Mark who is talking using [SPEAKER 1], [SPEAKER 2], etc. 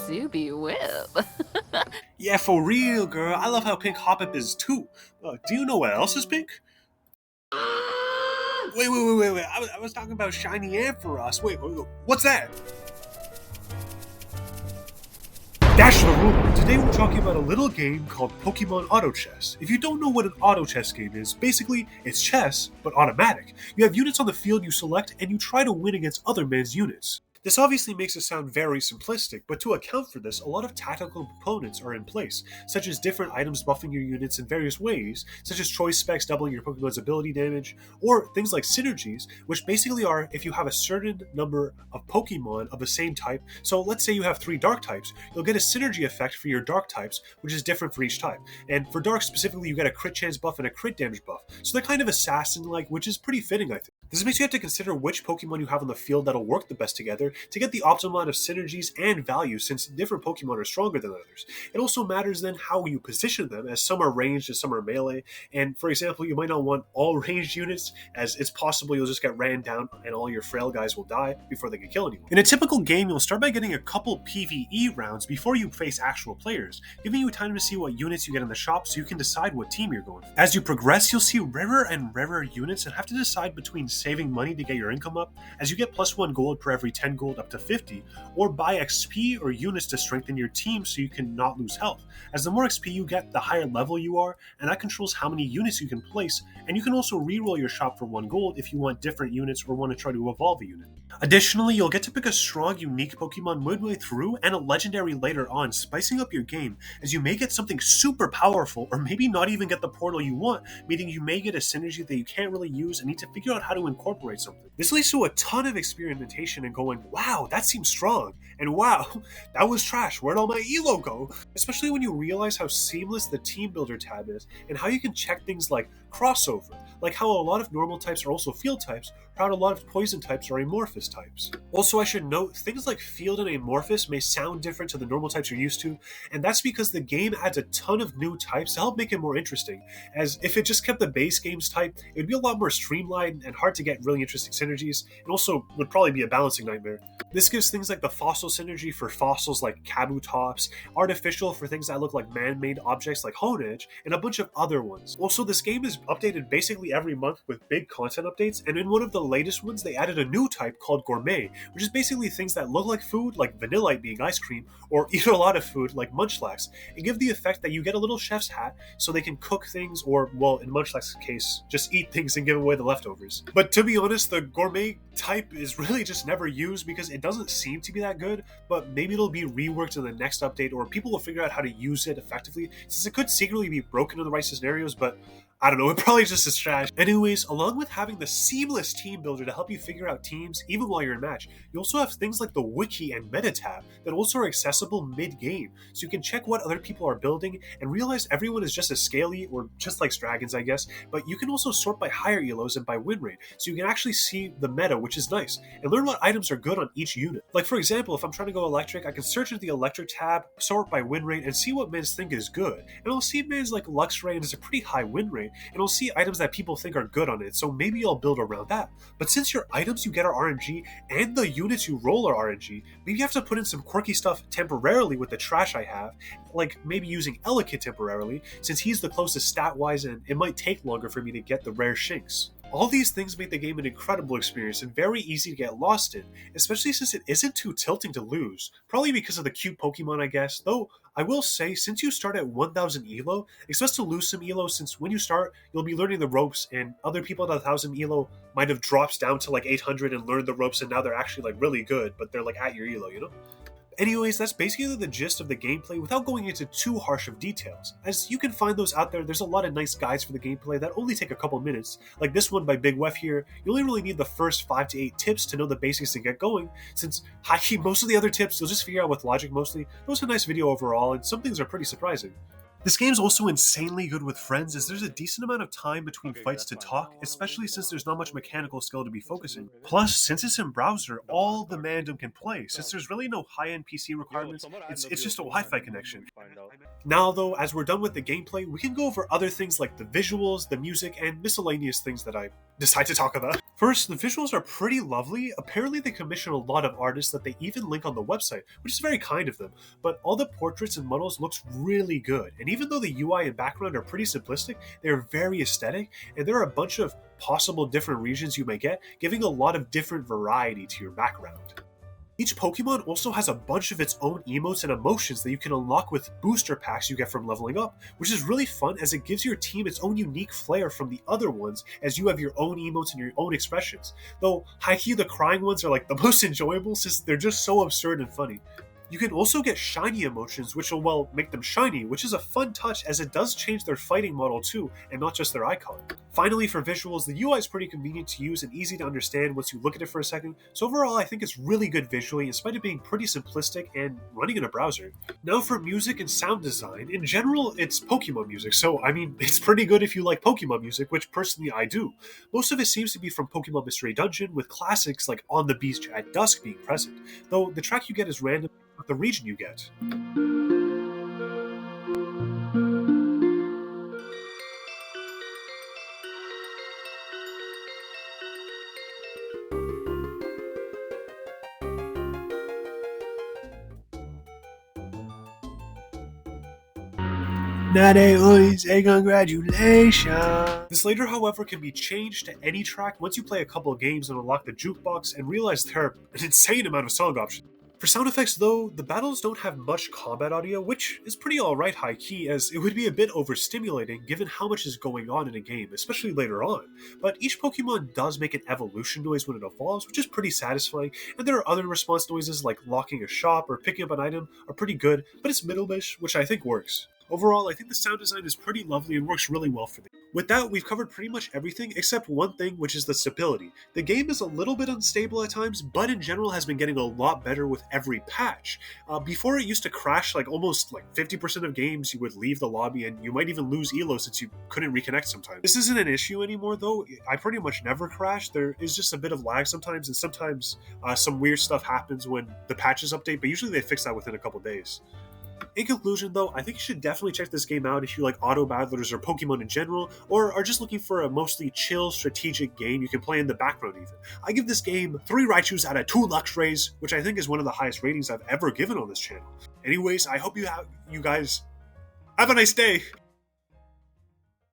[SPEAKER 1] Soupy whip.
[SPEAKER 2] Yeah, for real, girl. I love how pink Hoppip is too. Do you know what else is pink? Wait. I was talking about shiny Ampharos. Wait, what's that? Dash the rumor. Today we're talking about a little game called Pokemon Autochess. If you don't know what an Autochess game is, basically it's chess, but automatic. You have units on the field you select, and you try to win against other men's units. This obviously makes it sound very simplistic, but to account for this, a lot of tactical components are in place, such as different items buffing your units in various ways, such as choice specs doubling your Pokemon's ability damage, or things like synergies, which basically are if you have a certain number of Pokemon of the same type. So let's say you have 3 dark types, you'll get a synergy effect for your dark types, which is different for each type. And for dark specifically, you get a crit chance buff and a crit damage buff. So they're kind of assassin-like, which is pretty fitting, I think. This makes you have to consider which Pokemon you have on the field that'll work the best together to get the optimal amount of synergies and value, since different Pokemon are stronger than others. It also matters then how you position them, as some are ranged and some are melee. And for example, you might not want all ranged units, as it's possible you'll just get ran down and all your frail guys will die before they can kill anyone. In a typical game, you'll start by getting a couple PvE rounds before you face actual players, giving you time to see what units you get in the shop so you can decide what team you're going for. As you progress, you'll see rarer and rarer units and have to decide between saving money to get your income up, as you get +1 gold per every 10 gold up to 50, or buy XP or units to strengthen your team so you can not lose health. As the more XP you get, the higher level you are, and that controls how many units you can place, and you can also reroll your shop for 1 gold if you want different units or want to try to evolve a unit. Additionally, you'll get to pick a strong, unique Pokemon midway through and a legendary later on, spicing up your game, as you may get something super powerful or maybe not even get the portal you want, meaning you may get a synergy that you can't really use and need to figure out how to incorporate something. This leads to a ton of experimentation and going, wow, that seems strong, and wow, that was trash, where'd all my elo go? Especially when you realize how seamless the team builder tab is and how you can check things like crossover, like how a lot of normal types are also field types, or how a lot of poison types are amorphous types. Also, I should note, things like field and amorphous may sound different to the normal types you're used to, and that's because the game adds a ton of new types to help make it more interesting, as if it just kept the base game's type, it would be a lot more streamlined and hard to get really interesting synergies, and also would probably be a balancing nightmare. This gives things like the fossil synergy for fossils like Kabutops, artificial for things that look like man-made objects like Honedge, and a bunch of other ones. Also, this game is updated basically every month with big content updates, and in one of the latest ones, they added a new type called Gourmet, which is basically things that look like food, like Vanillite being ice cream, or eat a lot of food, like Munchlax, and give the effect that you get a little chef's hat so they can cook things, or, well, in Munchlax's case, just eat things and give away the leftovers. But to be honest, the Gourmet type is really just never used because it doesn't seem to be that good, but maybe it'll be reworked in the next update, or people will figure out how to use it effectively, since it could secretly be broken in the right scenarios, but I don't know, it probably just is trash. Anyways, along with having the seamless team builder to help you figure out teams even while you're in match, you also have things like the wiki and meta tab that also are accessible mid-game, so you can check what other people are building and realize everyone is just as scaly, or just like dragons, I guess, but you can also sort by higher elos and by win rate, so you can actually see the meta, which is nice, and learn what items are good on each unit. Like for example, if I'm trying to go electric, I can search into the electric tab, sort by win rate, and see what mans think is good, and I'll see mans like Luxray has a pretty high win rate, and I'll see items that people think are good on it, so maybe I'll build around that. But since your items you get are RNG, and the units you roll are RNG, maybe you have to put in some quirky stuff temporarily with the trash I have, like maybe using Elekid temporarily, since he's the closest stat-wise and it might take longer for me to get the rare Shinx. All these things make the game an incredible experience and very easy to get lost in, especially since it isn't too tilting to lose, probably because of the cute Pokemon I guess, though I will say, since you start at 1000 elo, expect to lose some elo, since when you start, you'll be learning the ropes, and other people at 1000 elo might have dropped down to like 800 and learned the ropes, and now they're actually like really good, but they're like at your elo, you know? Anyways, that's basically the gist of the gameplay without going into too harsh of details. As you can find those out there, there's a lot of nice guides for the gameplay that only take a couple minutes, like this one by Big Wef here. You only really need the first 5 to 8 tips to know the basics to get going, since most of the other tips you'll just figure out with logic mostly. It was a nice video overall, and some things are pretty surprising. This game's also insanely good with friends, as there's a decent amount of time between fights to talk, especially since there's not much mechanical skill to be focusing. Plus, since it's in browser, all the Mandom can play, since there's really no high-end PC requirements, it's just a Wi-Fi connection. Now though, as we're done with the gameplay, we can go over other things like the visuals, the music, and miscellaneous things that I decide to talk about. First, the visuals are pretty lovely. Apparently, they commission a lot of artists that they even link on the website, which is very kind of them. But all the portraits and models looks really good. And even though the UI and background are pretty simplistic, they're very aesthetic, and there are a bunch of possible different regions you may get, giving a lot of different variety to your background. Each Pokemon also has a bunch of its own emotes and emotions that you can unlock with booster packs you get from leveling up, which is really fun as it gives your team its own unique flair from the other ones as you have your own emotes and your own expressions. Though, high-key, the crying ones are like the most enjoyable since they're just so absurd and funny. You can also get shiny emotions, which will, well, make them shiny, which is a fun touch as it does change their fighting model too, and not just their icon. Finally, for visuals, the UI is pretty convenient to use and easy to understand once you look at it for a second, so overall I think it's really good visually in spite of being pretty simplistic and running in a browser. Now for music and sound design, in general it's Pokemon music, so I mean, it's pretty good if you like Pokemon music, which personally I do. Most of it seems to be from Pokemon Mystery Dungeon, with classics like On the Beach at Dusk being present, though the track you get is random with the region you get.
[SPEAKER 1] なれおい say congratulations.
[SPEAKER 2] This later, however, can be changed to any track once you play a couple of games and unlock the jukebox and realize there are an insane amount of song options. For sound effects though, the battles don't have much combat audio, which is pretty alright high-key, as it would be a bit overstimulating given how much is going on in a game, especially later on. But each Pokemon does make an evolution noise when it evolves, which is pretty satisfying, and there are other response noises like locking a shop or picking up an item are pretty good, but it's middle-ish, which I think works. Overall, I think the sound design is pretty lovely and works really well for me. With that, we've covered pretty much everything except one thing, which is the stability. The game is a little bit unstable at times, but in general has been getting a lot better with every patch. Before it used to crash almost 50% of games, you would leave the lobby and you might even lose elo since you couldn't reconnect sometimes. This isn't an issue anymore though. I pretty much never crash. There is just a bit of lag sometimes, and sometimes some weird stuff happens when the patches update, but usually they fix that within a couple days. In conclusion, though, I think you should definitely check this game out if you like auto battlers or Pokemon in general, or are just looking for a mostly chill, strategic game you can play in the background even. I give this game 3 Raichus out of 2 Luxrays, which I think is one of the highest ratings I've ever given on this channel. Anyways, I hope you guys have a nice day!